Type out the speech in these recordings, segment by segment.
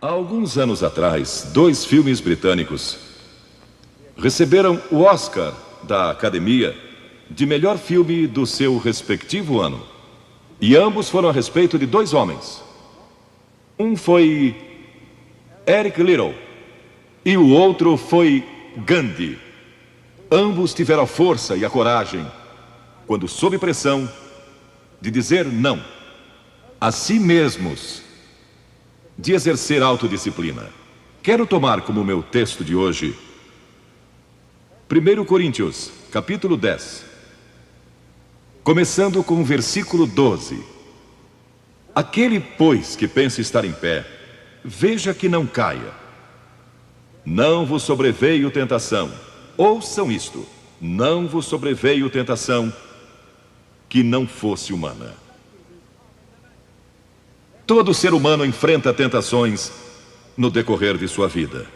Há alguns anos atrás, dois filmes britânicos receberam o Oscar da Academia de melhor filme do seu respectivo ano. E ambos foram a respeito de dois homens. Um foi Eric Liddell e o outro foi Gandhi. Ambos tiveram a força e a coragem, quando sob pressão, de dizer não a si mesmos, de exercer autodisciplina. Quero tomar como meu texto de hoje 1 Coríntios, capítulo 10, começando com o versículo 12. Aquele, pois, que pensa estar em pé, veja que não caia. Não vos sobreveio tentação. Ouçam isto: não vos sobreveio tentação que não fosse humana. Todo ser humano enfrenta tentações no decorrer de sua vida.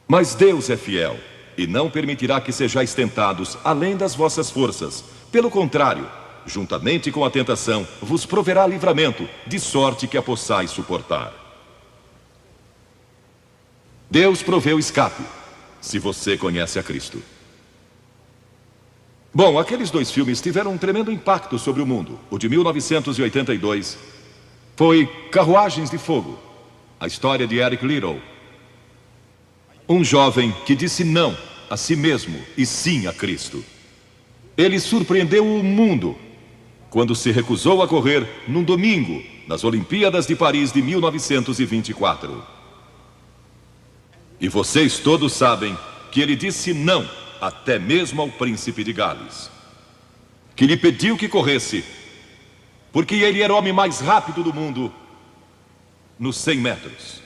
Mas Deus é fiel e não permitirá que sejais tentados além das vossas forças. Pelo contrário, juntamente com a tentação, vos proverá livramento, de sorte que a possais suportar. Deus proveu escape, se você conhece a Cristo. Bom, aqueles dois filmes tiveram um tremendo impacto sobre o mundo. O de 1982 foi Carruagens de Fogo, a história de Eric Liddell, um jovem que disse não a si mesmo e sim a Cristo. Ele surpreendeu o mundo quando se recusou a correr num domingo nas Olimpíadas de Paris de 1924. E vocês todos sabem que ele disse não até mesmo ao príncipe de Gales, que lhe pediu que corresse, porque ele era o homem mais rápido do mundo nos 100 metros.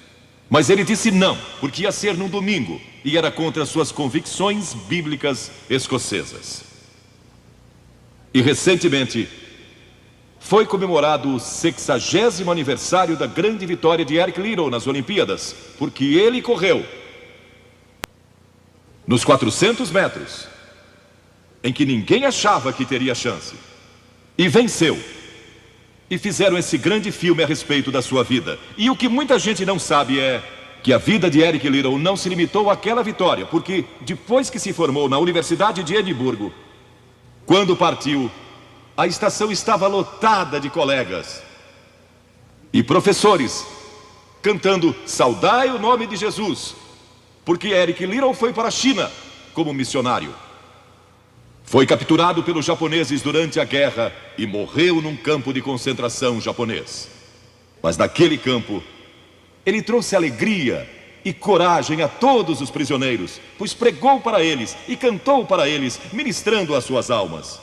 Mas ele disse não, porque ia ser num domingo e era contra suas convicções bíblicas escocesas. E recentemente foi comemorado o 60º aniversário da grande vitória de Eric Liddell nas Olimpíadas, porque ele correu nos 400 metros, em que ninguém achava que teria chance, e venceu. E fizeram esse grande filme a respeito da sua vida. E o que muita gente não sabe é que a vida de Eric Liddell não se limitou àquela vitória, porque depois que se formou na Universidade de Edimburgo, quando partiu, a estação estava lotada de colegas e professores cantando "Saudai o nome de Jesus", porque Eric Liddell foi para a China como missionário. Foi capturado pelos japoneses durante a guerra e morreu num campo de concentração japonês. Mas naquele campo, ele trouxe alegria e coragem a todos os prisioneiros, pois pregou para eles e cantou para eles, ministrando as suas almas.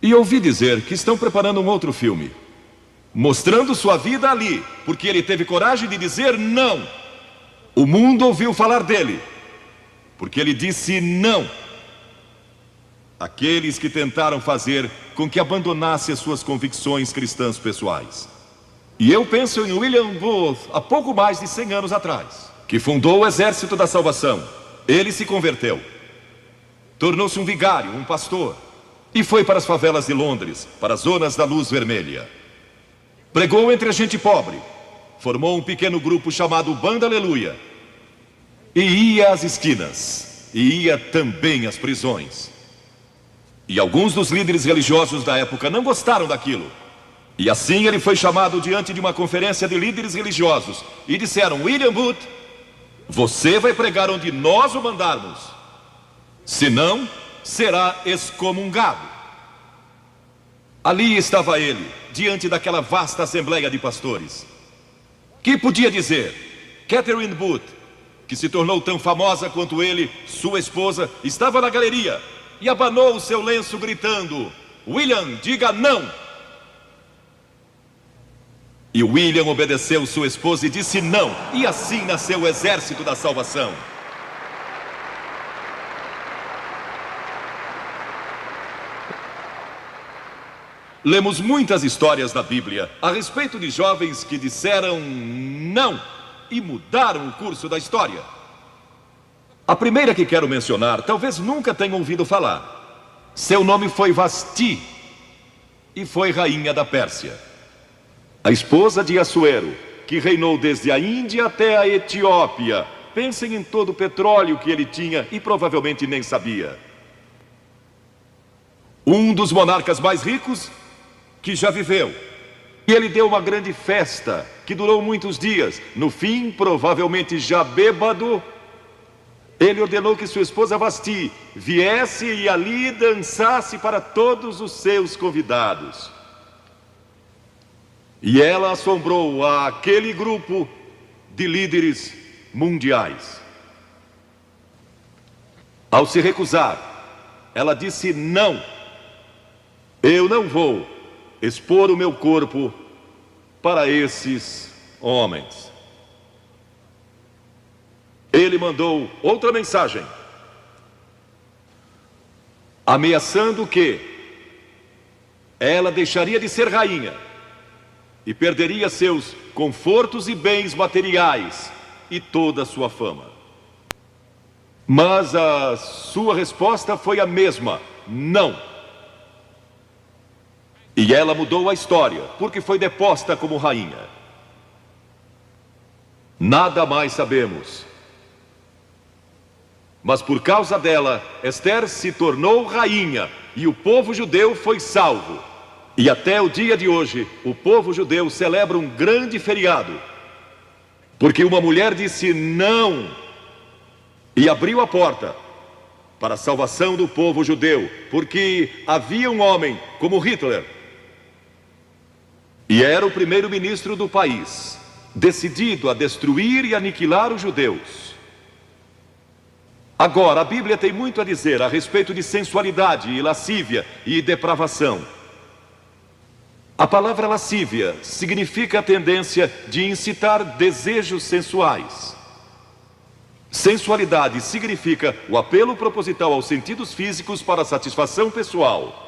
E ouvi dizer que estão preparando um outro filme, mostrando sua vida ali, porque ele teve coragem de dizer não. O mundo ouviu falar dele, porque ele disse não àqueles que tentaram fazer com que abandonasse as suas convicções cristãs pessoais. E eu penso em William Booth, há pouco mais de 100 anos atrás, que fundou o Exército da Salvação. Ele se converteu, tornou-se um vigário, um pastor, e foi para as favelas de Londres, para as zonas da luz vermelha. Pregou entre a gente pobre, formou um pequeno grupo chamado Banda Aleluia, e ia às esquinas, e ia também às prisões. E alguns dos líderes religiosos da época não gostaram daquilo. E assim ele foi chamado diante de uma conferência de líderes religiosos. E disseram: William Booth, você vai pregar onde nós o mandarmos, senão será excomungado. Ali estava ele, diante daquela vasta assembleia de pastores. Que podia dizer? Catherine Booth, que se tornou tão famosa quanto ele, sua esposa, estava na galeria e abanou o seu lenço gritando: William, diga não! E William obedeceu sua esposa e disse não. E assim nasceu o Exército da Salvação. Lemos muitas histórias na Bíblia a respeito de jovens que disseram não e mudaram o curso da história. A primeira que quero mencionar, talvez nunca tenham ouvido falar. Seu nome foi Vasti e foi rainha da Pérsia. A esposa de Assuero, que reinou desde a Índia até a Etiópia. Pensem em todo o petróleo que ele tinha e provavelmente nem sabia. Um dos monarcas mais ricos que já viveu. E ele deu uma grande festa que durou muitos dias. No fim, provavelmente já bêbado, ele ordenou que sua esposa Vasti viesse e ali dançasse para todos os seus convidados. E ela assombrou aquele grupo de líderes mundiais. Ao se recusar, ela disse: não, eu não vou expor o meu corpo para esses homens. Ele mandou outra mensagem, ameaçando que ela deixaria de ser rainha e perderia seus confortos e bens materiais e toda a sua fama. Mas a sua resposta foi a mesma: não. E ela mudou a história, porque foi deposta como rainha. Nada mais sabemos. Mas por causa dela, Esther se tornou rainha e o povo judeu foi salvo. E até o dia de hoje, o povo judeu celebra um grande feriado, porque uma mulher disse não e abriu a porta para a salvação do povo judeu, porque havia um homem como Hitler, e era o primeiro-ministro do país, decidido a destruir e aniquilar os judeus. Agora, a Bíblia tem muito a dizer a respeito de sensualidade e lascívia e depravação. A palavra lascívia significa a tendência de incitar desejos sensuais. Sensualidade significa o apelo proposital aos sentidos físicos para satisfação pessoal.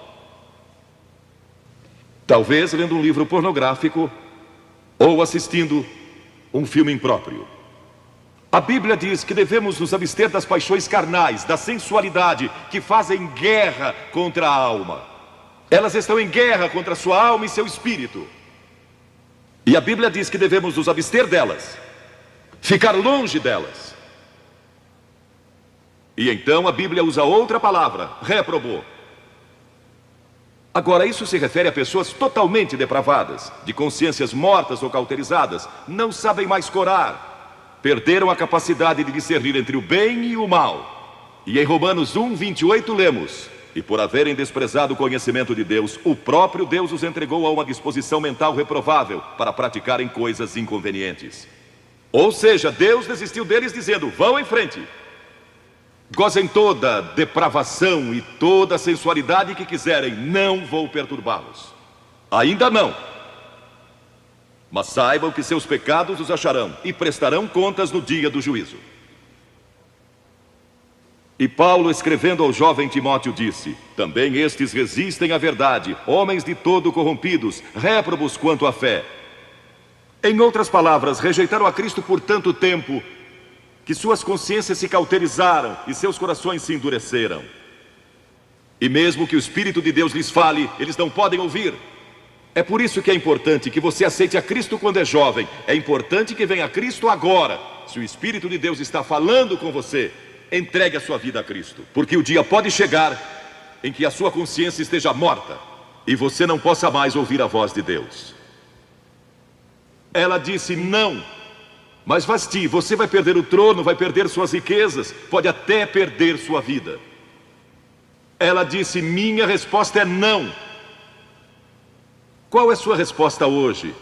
Talvez lendo um livro pornográfico ou assistindo um filme impróprio. A Bíblia diz que devemos nos abster das paixões carnais, da sensualidade, que fazem guerra contra a alma. Elas estão em guerra contra a sua alma e seu espírito. E a Bíblia diz que devemos nos abster delas, ficar longe delas. E então a Bíblia usa outra palavra, réprobo. Agora, isso se refere a pessoas totalmente depravadas, de consciências mortas ou cauterizadas, não sabem mais corar, perderam a capacidade de discernir entre o bem e o mal. E em Romanos 1:28 lemos: e por haverem desprezado o conhecimento de Deus, o próprio Deus os entregou a uma disposição mental reprovável para praticarem coisas inconvenientes. Ou seja, Deus desistiu deles dizendo: vão em frente, gozem toda a depravação e toda a sensualidade que quiserem, não vou perturbá-los. Ainda não. Mas saibam que seus pecados os acharão e prestarão contas no dia do juízo. E Paulo, escrevendo ao jovem Timóteo, disse: também estes resistem à verdade, homens de todo corrompidos, réprobos quanto à fé. Em outras palavras, rejeitaram a Cristo por tanto tempo que suas consciências se cauterizaram e seus corações se endureceram. E mesmo que o Espírito de Deus lhes fale, eles não podem ouvir. É por isso que é importante que você aceite a Cristo quando é jovem. É importante que venha a Cristo agora. Se o Espírito de Deus está falando com você, entregue a sua vida a Cristo, porque o dia pode chegar em que a sua consciência esteja morta e você não possa mais ouvir a voz de Deus. Ela disse não. Mas Vasti, você vai perder o trono, vai perder suas riquezas, pode até perder sua vida. Ela disse: minha resposta é não. Qual é sua resposta hoje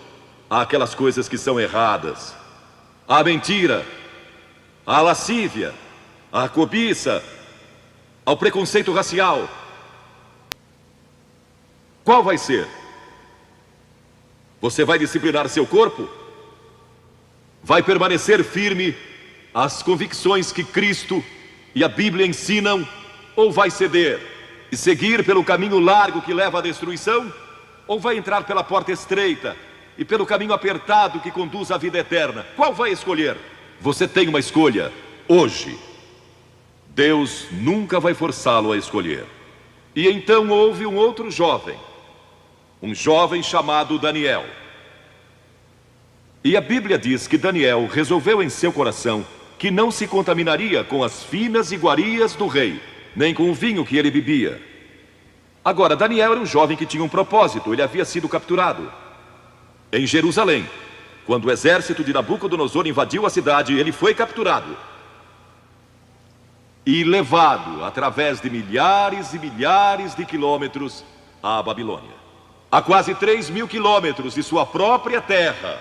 àquelas coisas que são erradas? À mentira, à lascívia, à cobiça, ao preconceito racial? Qual vai ser? Você vai disciplinar seu corpo? Vai permanecer firme às convicções que Cristo e a Bíblia ensinam? Ou vai ceder e seguir pelo caminho largo que leva à destruição? Ou vai entrar pela porta estreita e pelo caminho apertado que conduz à vida eterna? Qual vai escolher? Você tem uma escolha hoje. Deus nunca vai forçá-lo a escolher. E então houve um outro jovem, um jovem chamado Daniel. E a Bíblia diz que Daniel resolveu em seu coração que não se contaminaria com as finas iguarias do rei, nem com o vinho que ele bebia. Agora, Daniel era um jovem que tinha um propósito. Ele havia sido capturado em Jerusalém. Quando o exército de Nabucodonosor invadiu a cidade, ele foi capturado e levado através de milhares e milhares de quilômetros à Babilônia, a quase 3.000 quilômetros de sua própria terra,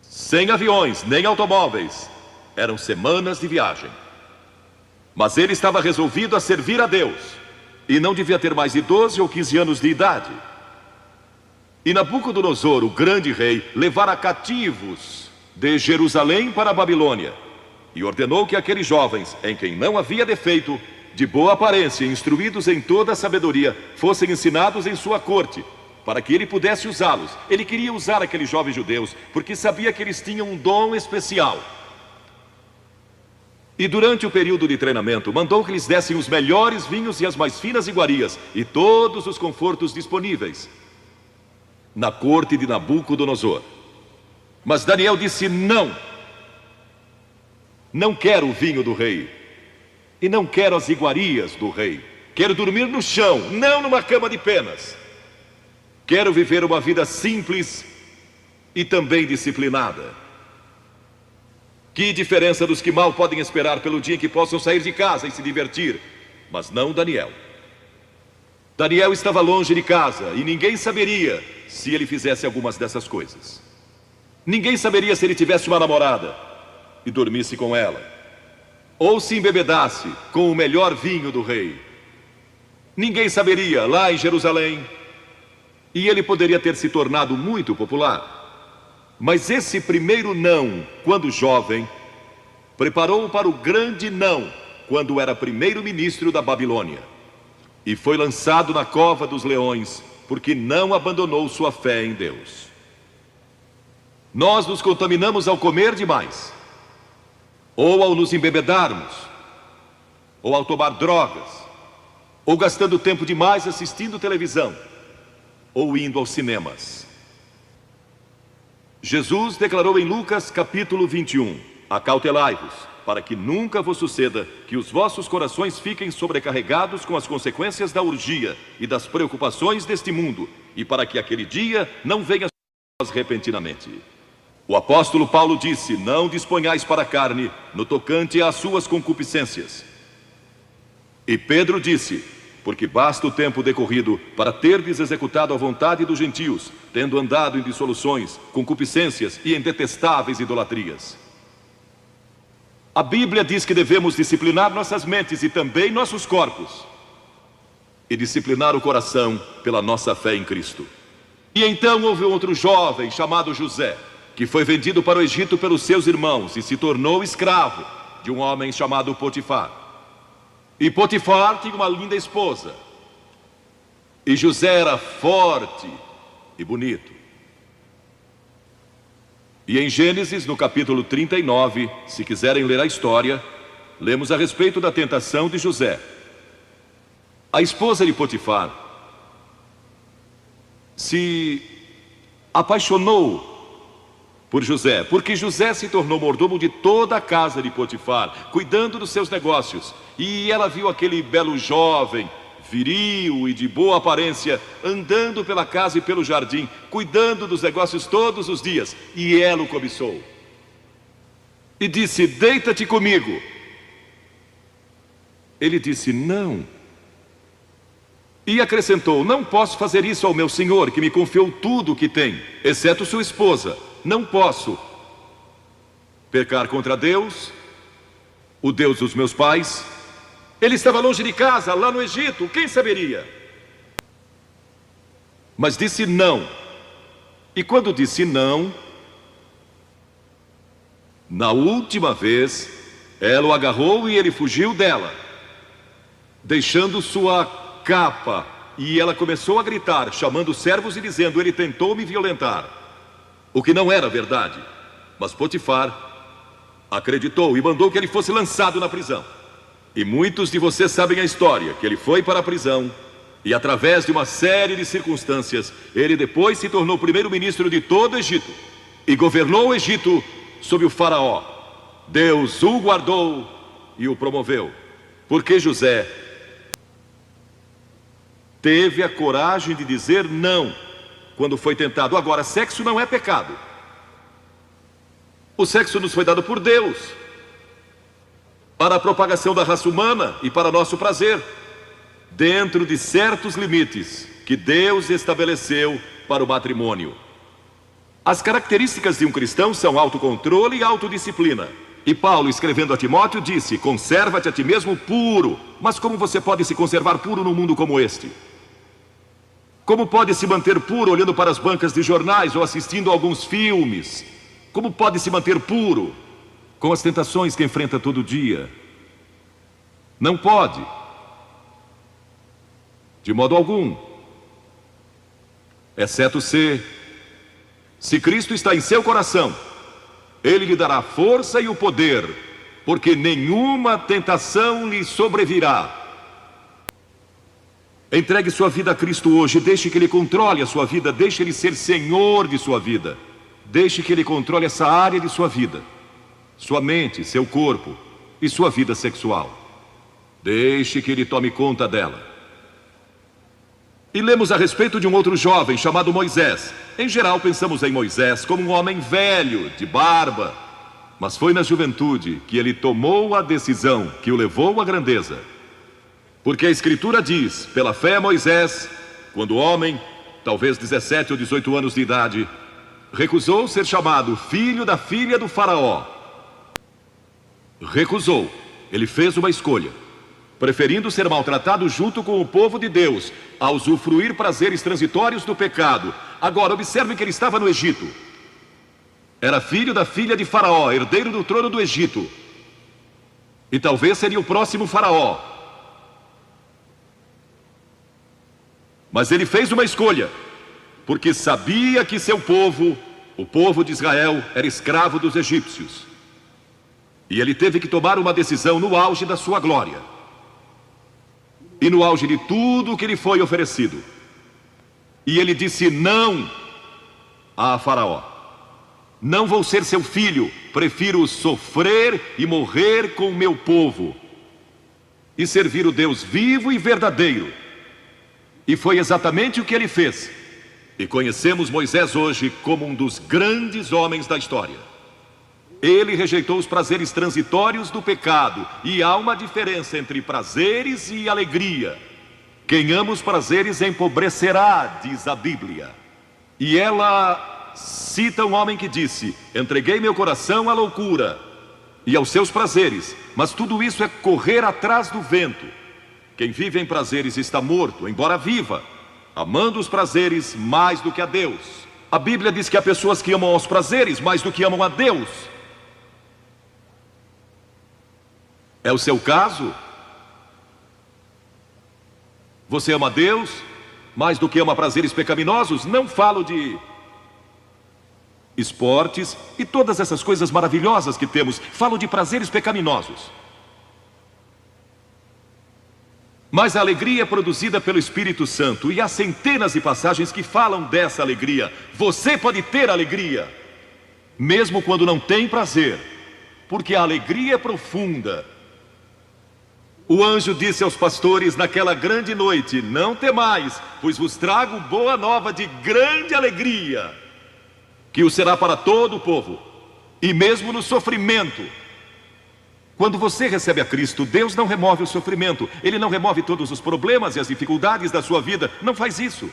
sem aviões nem automóveis. Eram semanas de viagem. Mas ele estava resolvido a servir a Deus e não devia ter mais de 12 ou 15 anos de idade. E Nabucodonosor, o grande rei, levara cativos de Jerusalém para a Babilônia e ordenou que aqueles jovens, em quem não havia defeito, de boa aparência, instruídos em toda a sabedoria, fossem ensinados em sua corte, para que ele pudesse usá-los. Ele queria usar aqueles jovens judeus, porque sabia que eles tinham um dom especial. E durante o período de treinamento, mandou que lhes dessem os melhores vinhos e as mais finas iguarias, e todos os confortos disponíveis na corte de Nabucodonosor. Mas Daniel disse: não, não quero o vinho do rei, e não quero as iguarias do rei. Quero dormir no chão, não numa cama de penas. Quero viver uma vida simples e também disciplinada. Que diferença dos que mal podem esperar pelo dia em que possam sair de casa e se divertir. Mas não Daniel. Daniel estava longe de casa e ninguém saberia se ele fizesse algumas dessas coisas. Ninguém saberia se ele tivesse uma namorada e dormisse com ela, ou se embebedasse com o melhor vinho do rei. Ninguém saberia lá em Jerusalém, e ele poderia ter se tornado muito popular. Mas esse primeiro não, quando jovem, preparou-o para o grande não, quando era primeiro-ministro da Babilônia, e foi lançado na cova dos leões, porque não abandonou sua fé em Deus. Nós nos contaminamos ao comer demais, ou ao nos embebedarmos, ou ao tomar drogas, ou gastando tempo demais assistindo televisão, ou indo aos cinemas. Jesus declarou em Lucas capítulo 21: acautelai-vos, para que nunca vos suceda que os vossos corações fiquem sobrecarregados com as consequências da orgia e das preocupações deste mundo, e para que aquele dia não venha sobre vós repentinamente. O apóstolo Paulo disse: não disponhais para a carne no tocante às suas concupiscências. E Pedro disse: porque basta o tempo decorrido para terdes executado a vontade dos gentios, tendo andado em dissoluções, concupiscências e em detestáveis idolatrias. A Bíblia diz que devemos disciplinar nossas mentes e também nossos corpos, e disciplinar o coração pela nossa fé em Cristo. E então houve outro jovem chamado José, que foi vendido para o Egito pelos seus irmãos e se tornou escravo de um homem chamado Potifar. E Potifar tinha uma linda esposa, e José era forte e bonito. E em Gênesis, no capítulo 39, se quiserem ler a história, lemos a respeito da tentação de José. A esposa de Potifar se apaixonou por José, porque José se tornou mordomo de toda a casa de Potifar, cuidando dos seus negócios. E ela viu aquele belo jovem, viril e de boa aparência, andando pela casa e pelo jardim, cuidando dos negócios todos os dias. E ela o cobiçou e disse: deita-te comigo. Ele disse: não. E acrescentou: não posso fazer isso ao meu senhor, que me confiou tudo o que tem, exceto sua esposa. Não posso pecar contra Deus, o Deus dos meus pais. Ele estava longe de casa, lá no Egito, quem saberia? Mas disse não. E quando disse não, na última vez, ela o agarrou e ele fugiu dela, deixando sua capa. E ela começou a gritar, chamando os servos e dizendo: ele tentou me violentar. O que não era verdade. Mas Potifar acreditou e mandou que ele fosse lançado na prisão. E muitos de vocês sabem a história, que ele foi para a prisão e através de uma série de circunstâncias, ele depois se tornou primeiro-ministro de todo o Egito. e governou o Egito sob o faraó. Deus o guardou e o promoveu, porque José teve a coragem de dizer não quando foi tentado. Agora, sexo não é pecado. O sexo nos foi dado por Deus para a propagação da raça humana e para nosso prazer, dentro de certos limites que Deus estabeleceu para o matrimônio. As características de um cristão são autocontrole e autodisciplina. E Paulo, escrevendo a Timóteo, disse: conserva-te a ti mesmo puro. Mas como você pode se conservar puro num mundo como este? Como pode se manter puro olhando para as bancas de jornais ou assistindo a alguns filmes? Como pode se manter puro com as tentações que enfrenta todo dia? Não pode, de modo algum, exceto se Cristo está em seu coração, Ele lhe dará força e o poder, porque nenhuma tentação lhe sobrevirá. Entregue sua vida a Cristo hoje, deixe que Ele controle a sua vida, deixe Ele ser Senhor de sua vida, deixe que Ele controle essa área de sua vida, sua mente, seu corpo e sua vida sexual. Deixe que Ele tome conta dela. E lemos a respeito de um outro jovem chamado Moisés. Em geral pensamos em Moisés como um homem velho, de barba, mas foi na juventude que ele tomou a decisão que o levou à grandeza. Porque a Escritura diz: pela fé Moisés, quando homem, talvez 17 ou 18 anos de idade, recusou ser chamado filho da filha do faraó. Recusou. Ele fez uma escolha, preferindo ser maltratado junto com o povo de Deus, a usufruir prazeres transitórios do pecado. Agora, observe que ele estava no Egito. Era filho da filha de Faraó, herdeiro do trono do Egito. E talvez seria o próximo Faraó. Mas ele fez uma escolha, porque sabia que seu povo, o povo de Israel, era escravo dos egípcios. E ele teve que tomar uma decisão no auge da sua glória. E no auge de tudo que lhe foi oferecido. E ele disse não a Faraó. Não vou ser seu filho, prefiro sofrer e morrer com o meu povo e servir o Deus vivo e verdadeiro. E foi exatamente o que ele fez. E conhecemos Moisés hoje como um dos grandes homens da história. Ele rejeitou os prazeres transitórios do pecado. E há uma diferença entre prazeres e alegria. Quem ama os prazeres empobrecerá, diz a Bíblia. E ela cita um homem que disse: entreguei meu coração à loucura e aos seus prazeres, mas tudo isso é correr atrás do vento. Quem vive em prazeres está morto, embora viva, amando os prazeres mais do que a Deus. A Bíblia diz que há pessoas que amam aos prazeres mais do que amam a Deus. É o seu caso? Você ama a Deus mais do que ama prazeres pecaminosos? Não falo de esportes e todas essas coisas maravilhosas que temos. Falo de prazeres pecaminosos. Mas a alegria é produzida pelo Espírito Santo. E há centenas de passagens que falam dessa alegria. Você pode ter alegria, mesmo quando não tem prazer, porque a alegria é profunda. O anjo disse aos pastores naquela grande noite: não temais, pois vos trago boa nova de grande alegria, que o será para todo o povo. E mesmo no sofrimento, quando você recebe a Cristo, Deus não remove o sofrimento. Ele não remove todos os problemas e as dificuldades da sua vida. Não faz isso.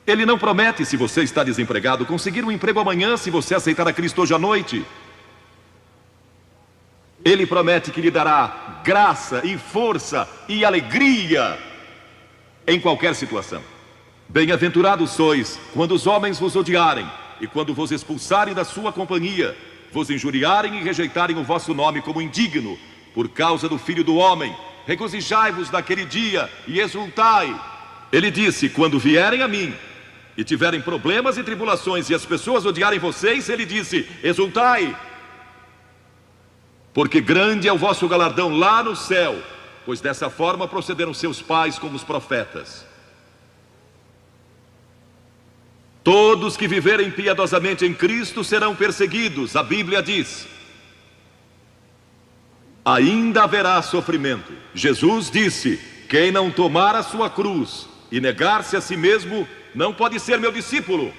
Ele não promete, se você está desempregado, conseguir um emprego amanhã se você aceitar a Cristo hoje à noite. Ele promete que lhe dará graça e força e alegria em qualquer situação. Bem-aventurados sois quando os homens vos odiarem e quando vos expulsarem da sua companhia, vos injuriarem e rejeitarem o vosso nome como indigno, por causa do Filho do Homem. Regozijai-vos naquele dia e exultai. Ele disse: quando vierem a mim e tiverem problemas e tribulações e as pessoas odiarem vocês, ele disse: exultai, porque grande é o vosso galardão lá no céu, pois dessa forma procederam seus pais com os profetas. Todos que viverem piedosamente em Cristo serão perseguidos, a Bíblia diz. Ainda haverá sofrimento. Jesus disse: quem não tomar a sua cruz e negar-se a si mesmo, não pode ser meu discípulo.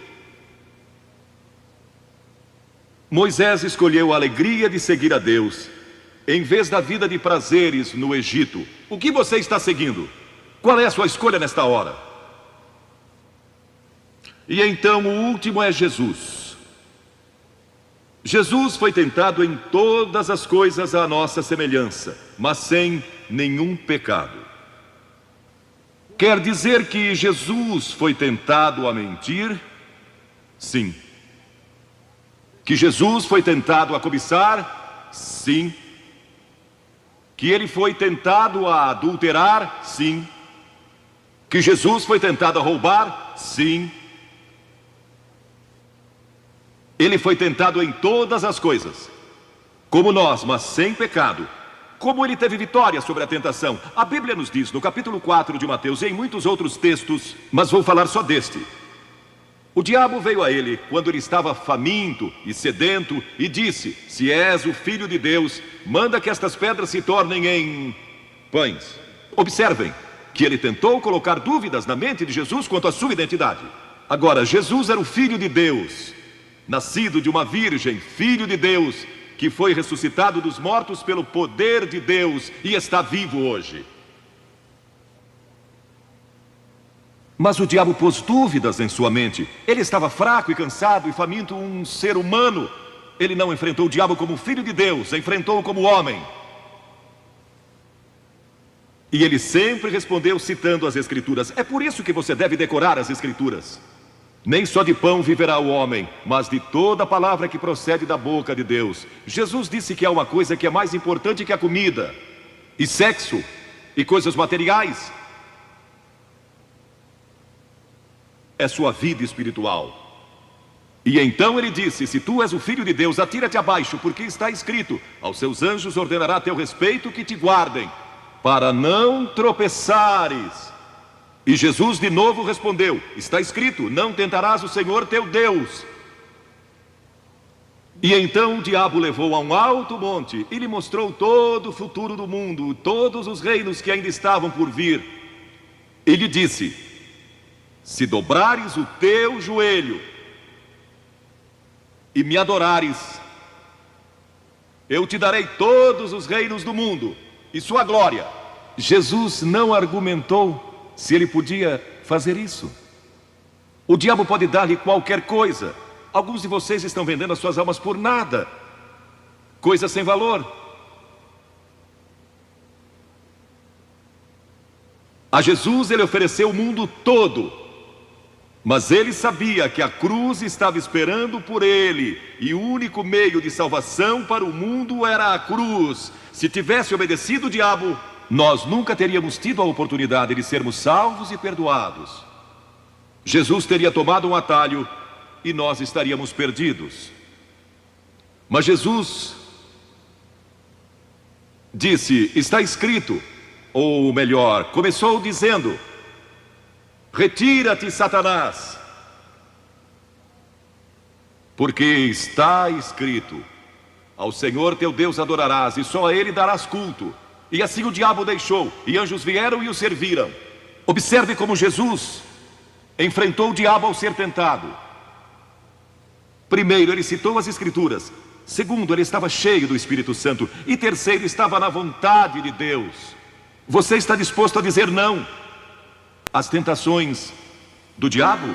Moisés escolheu a alegria de seguir a Deus, em vez da vida de prazeres no Egito. O que você está seguindo? Qual é a sua escolha nesta hora? E então o último é Jesus. Jesus foi tentado em todas as coisas à nossa semelhança, mas sem nenhum pecado. Quer dizer que Jesus foi tentado a mentir? Sim. Que Jesus foi tentado a cobiçar? Sim. Que ele foi tentado a adulterar? Sim. Que Jesus foi tentado a roubar? Sim. Ele foi tentado em todas as coisas, como nós, mas sem pecado. Como ele teve vitória sobre a tentação? A Bíblia nos diz no capítulo 4 de Mateus e em muitos outros textos, mas vou falar só deste. O diabo veio a ele quando ele estava faminto e sedento e disse: se és o Filho de Deus, manda que estas pedras se tornem em pães. Observem que ele tentou colocar dúvidas na mente de Jesus quanto à sua identidade. Agora, Jesus era o Filho de Deus, nascido de uma virgem, Filho de Deus, que foi ressuscitado dos mortos pelo poder de Deus e está vivo hoje. Mas o diabo pôs dúvidas em sua mente. Ele estava fraco e cansado e faminto, um ser humano. Ele não enfrentou o diabo como Filho de Deus, enfrentou-o como homem. E ele sempre respondeu citando as Escrituras. É por isso que você deve decorar as Escrituras. Nem só de pão viverá o homem, mas de toda palavra que procede da boca de Deus. Jesus disse que há uma coisa que é mais importante que a comida, e sexo, e coisas materiais. É sua vida espiritual. E então ele disse: se tu és o Filho de Deus, atira-te abaixo, porque está escrito: aos seus anjos ordenará a teu respeito que te guardem, para não tropeçares. E Jesus de novo respondeu: está escrito, não tentarás o Senhor teu Deus. E então o diabo levou a um alto monte e lhe mostrou todo o futuro do mundo, todos os reinos que ainda estavam por vir. E lhe disse: se dobrares o teu joelho e me adorares, eu te darei todos os reinos do mundo e sua glória. Jesus não argumentou se ele podia fazer isso. O diabo pode dar-lhe qualquer coisa. Alguns de vocês estão vendendo as suas almas por nada, coisa sem valor. A Jesus ele ofereceu o mundo todo, mas ele sabia que a cruz estava esperando por ele, e o único meio de salvação para o mundo era a cruz. Se tivesse obedecido o diabo, nós nunca teríamos tido a oportunidade de sermos salvos e perdoados. Jesus teria tomado um atalho e nós estaríamos perdidos. Mas Jesus disse: está escrito, ou melhor, começou dizendo: retira-te, Satanás, porque está escrito: ao Senhor teu Deus adorarás e só a Ele darás culto. E assim o diabo deixou, e anjos vieram e o serviram. Observe como Jesus enfrentou o diabo ao ser tentado. Primeiro, ele citou as Escrituras. Segundo, ele estava cheio do Espírito Santo. E terceiro, estava na vontade de Deus. Você está disposto a dizer não às tentações do diabo?